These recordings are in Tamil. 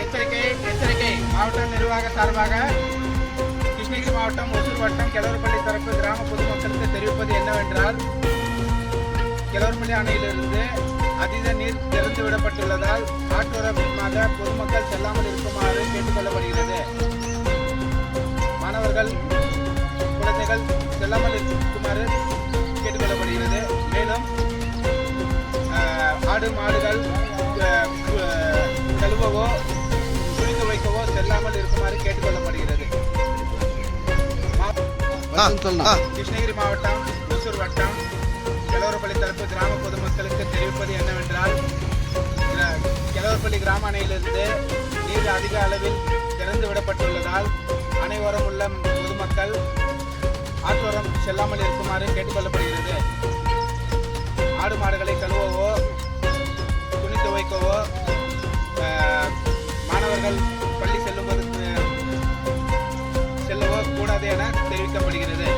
எச்சரிக்கை எச்சரிக்கை. மாவட்ட நிர்வாக சார்பாக கிருஷ்ணகிரி மாவட்டம் ஒசூர் வட்டம் கிழவரப்பள்ளி தரப்பு கிராம பொதுமக்களுக்கு தெரிவிப்பது என்னவென்றால், கிழவரப்பள்ளி அணையிலிருந்து அதீத நீர் திறந்து விடப்பட்டுள்ளதால் ஆற்றோரமாக பொதுமக்கள் செல்லாமல் இருக்குமாறு கேட்டுக்கொள்ளப்படுகிறது. மாணவர்கள், குழந்தைகள் செல்லாமல் இருக்குமாறு கேட்டுக்கொள்ளப்படுகிறது. மேலும் ஆடு மாடுகள் கழுவவோ குளித்து வைக்கவோ செல்லாமல் இருக்குமாறு கேட்டுக்கொள்ளப்படுகிறது. கிருஷ்ணகிரி மாவட்டம் ஒசூர் வட்டம் கிழவரப்பள்ளி தரப்பு கிராம பொதுமக்களுக்கு தெரிவிப்பது என்னவென்றால், கிழவரப்பள்ளி கிராம அணையிலிருந்து நீர் அதிக அளவில் திறந்து விடப்பட்டுள்ளதால் அணையோரம் உள்ள பொதுமக்கள் ஆற்றோரம் செல்லாமல் இருக்குமாறு கேட்டுக்கொள்ளப்படுகிறது. ஆடு மாடுகளை கழுவவோ துணி துவைக்கவோ மாணவர்கள் பள்ளி செல்லவோ கூடாது என தெரிவிக்கப்படுகிறது.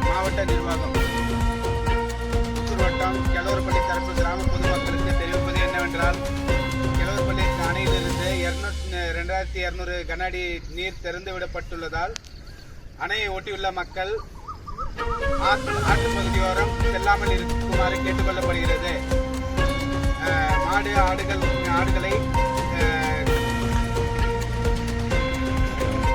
மாவட்ட நிர்வாகம் வட்டம் கிழவரப்பள்ளி தரப்பு கிராம பொதுமக்களுக்கு தெரிவிப்பது என்னவென்றால், கிழவரப்பள்ளி அணையிலிருந்து 2200 கன அடி நீர் திறந்து விடப்பட்டுள்ளதால் அணையை ஒட்டியுள்ள மக்கள் ஆற்று பகுதியோரம் செல்லாமல் இருக்குமாறு கேட்டுக்கொள்ளப்படுகிறது. ஆடுகளை